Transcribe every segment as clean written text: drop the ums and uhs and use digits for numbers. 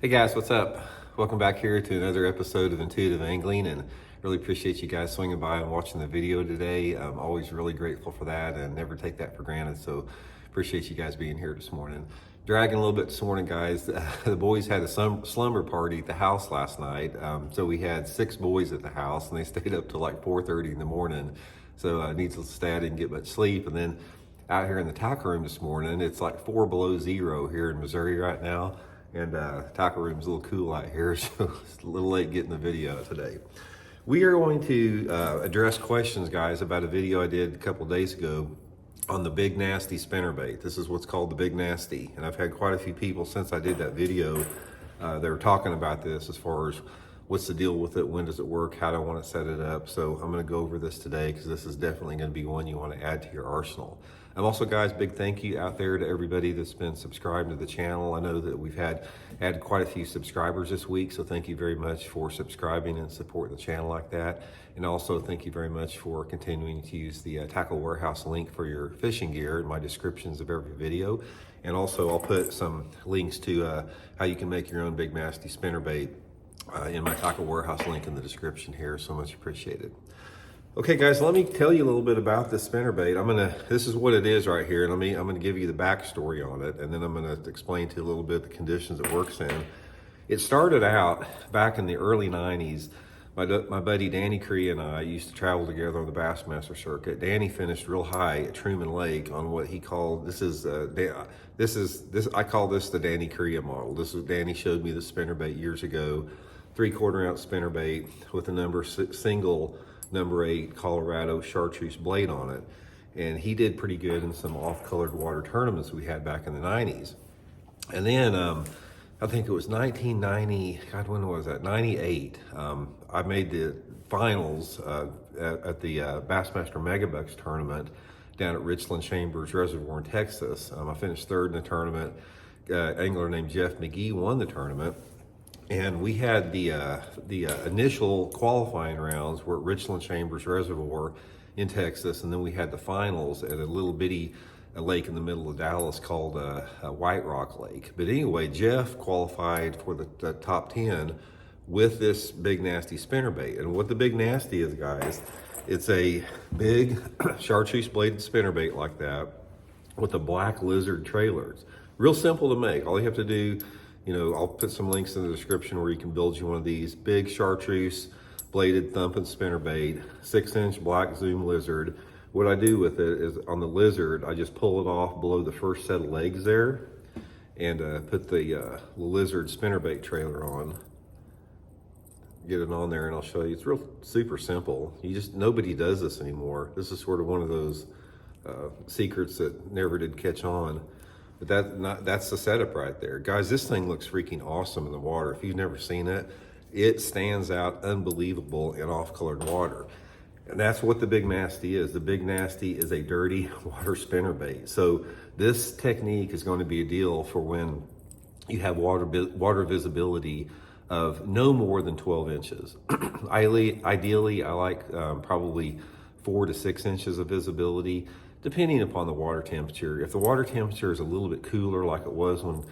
Hey guys, what's up? Welcome back here to another episode of Intuitive Angling, and really appreciate you guys swinging by and watching the video today. I'm always really grateful for that and never take that for granted, so appreciate you guys being here this morning. Dragging a little bit this morning, guys. The boys had a slumber party at the house last night, so we had 6 boys at the house, and they stayed up till like 4:30 in the morning, so needless to say, I didn't get much sleep. And then out here in the tackle room this morning, it's like 4 below zero here in Missouri right now. And tackle room's a little cool out here, so it's a little late getting the video today. We are going to address questions, guys, about a video I did a couple days ago on the Big Nasty spinnerbait. This is what's called the Big Nasty, and I've had quite a few people since I did that video that were talking about this as far as what's the deal with it, when does it work, how do I want to set it up. So I'm going to go over this today because this is definitely going to be one you want to add to your arsenal. And also, guys, big thank you out there to everybody that's been subscribing to the channel. I know that we've had quite a few subscribers this week, so thank you very much for subscribing and supporting the channel like that. And also thank you very much for continuing to use the Tackle Warehouse link for your fishing gear in my descriptions of every video. And also I'll put some links to how you can make your own Big Nasty spinnerbait in my Tackle Warehouse link in the description here. So much appreciated. Okay, guys, let me tell you a little bit about this spinnerbait. This is what it is right here, and I'm gonna give you the backstory on it, and then I'm gonna explain to you a little bit the conditions it works in. It started out back in the early 90s. My buddy Danny Cree and I used to travel together on the Bassmaster circuit. Danny finished real high at Truman Lake on what he called, I call this the Danny Cree model. This is, Danny showed me the spinnerbait years ago, 3/4 ounce spinnerbait with a single number 8 Colorado chartreuse blade on it. And he did pretty good in some off-colored water tournaments we had back in the 90s. And then I think it was 1990, God, when was that? 98. I made the finals at the Bassmaster Megabucks tournament down at Richland Chambers Reservoir in Texas. I finished 3rd in the tournament. Angler named Jeff McGee won the tournament. And we had the initial qualifying rounds were at Richland Chambers Reservoir in Texas, and then we had the finals at a little bitty lake in the middle of Dallas called White Rock Lake. But anyway, Jeff qualified for the top 10 with this Big Nasty spinnerbait. And what the Big Nasty is, guys, it's a big chartreuse bladed spinnerbait like that with a black lizard trailers. Real simple to make. All you have to do, I'll put some links in the description where you can build you one of these big chartreuse bladed thumping spinnerbait, 6-inch black zoom lizard. What I do with it is on the lizard, I just pull it off below the first set of legs there and put the lizard spinnerbait trailer on. Get it on there and I'll show you. It's real super simple. Nobody does this anymore. This is sort of one of those secrets that never did catch on. But that's the setup right there. Guys, this thing looks freaking awesome in the water. If you've never seen it, it stands out unbelievable in off-colored water. And that's what the Big Nasty is. The Big Nasty is a dirty water spinnerbait. So this technique is going to be a deal for when you have water visibility of no more than 12 inches. Ideally, I like probably 4 to 6 inches of visibility, depending upon the water temperature. If the water temperature is a little bit cooler, like it was when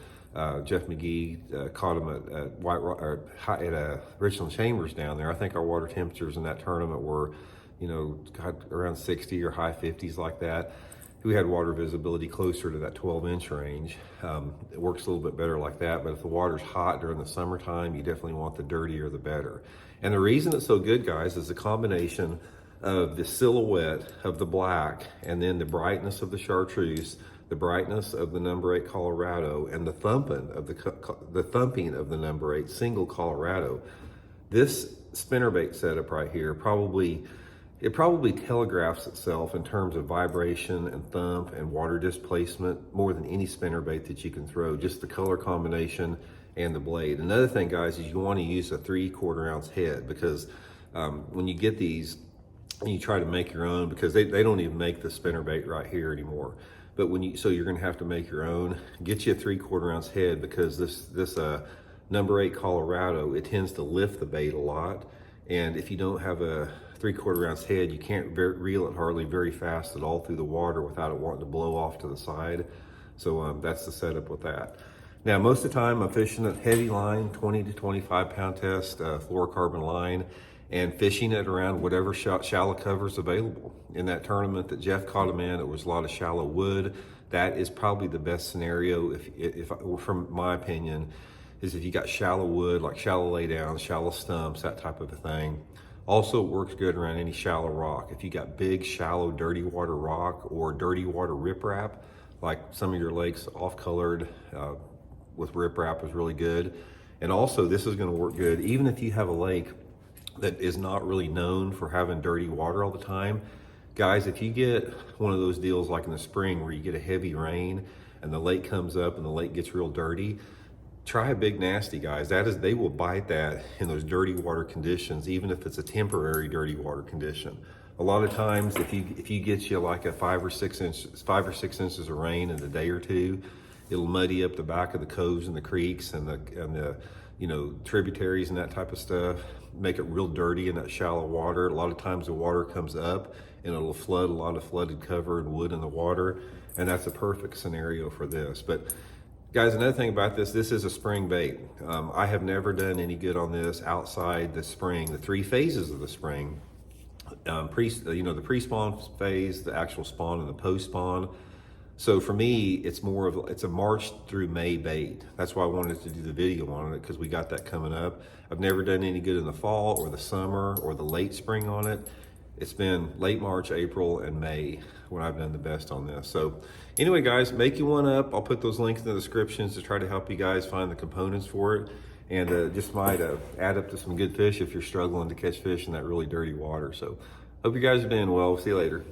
Jeff McGee caught him at White Rock, or at Richland Chambers down there, I think our water temperatures in that tournament were, around 60 or high 50s like that. We had water visibility closer to that 12-inch range. It works a little bit better like that, but if the water's hot during the summertime, you definitely want the dirtier the better. And the reason it's so good, guys, is the combination of the silhouette of the black and then the brightness of the chartreuse, the brightness of the number 8 Colorado, and the thumping of the number 8 single Colorado. This spinnerbait setup right here probably telegraphs itself in terms of vibration and thump and water displacement more than any spinnerbait that you can throw. Just the color combination and the blade. Another thing, guys, is you want to use a 3/4 ounce head, because when you get these and you try to make your own, because they don't even make the spinnerbait right here anymore. But so you're going to have to make your own. Get you a 3/4 ounce head, because this number 8 Colorado, it tends to lift the bait a lot. And if you don't have a 3/4 ounce head, you can't reel it hardly very fast at all through the water without it wanting to blow off to the side. So that's the setup with that. Now, most of the time I'm fishing a heavy line, 20 to 25 pound test, fluorocarbon line, and fishing it around whatever shallow cover is available. In that tournament that Jeff caught him in, it was a lot of shallow wood. That is probably the best scenario, if from my opinion, is if you got shallow wood, like shallow laydowns, shallow stumps, that type of a thing. Also works good around any shallow rock. If you got big, shallow, dirty water rock or dirty water riprap, like some of your lakes off-colored with riprap is really good. And also this is gonna work good even if you have a lake that is not really known for having dirty water all the time. Guys, if you get one of those deals like in the spring where you get a heavy rain and the lake comes up and the lake gets real dirty, try a Big Nasty, guys. That is, they will bite that in those dirty water conditions, even if it's a temporary dirty water condition. A lot of times, if you get you like a 5 or 6 inches of rain in a day or two, it'll muddy up the back of the coves and the creeks and the tributaries and that type of stuff. Make it real dirty in that shallow water. A lot of times the water comes up and it'll flood a lot of flooded cover and wood in the water, and that's a perfect scenario for this. But guys, another thing about this is a spring bait. I have never done any good on this outside the spring, the 3 phases of the spring. The pre-spawn phase, the actual spawn, and the post-spawn. So for me, it's a March through May bait. That's why I wanted to do the video on it, because we got that coming up. I've never done any good in the fall or the summer or the late spring on it. It's been late March, April, and May when I've done the best on this. So anyway, guys, make you one up. I'll put those links in the descriptions to try to help you guys find the components for it. And just might add up to some good fish if you're struggling to catch fish in that really dirty water. So hope you guys are doing well. See you later.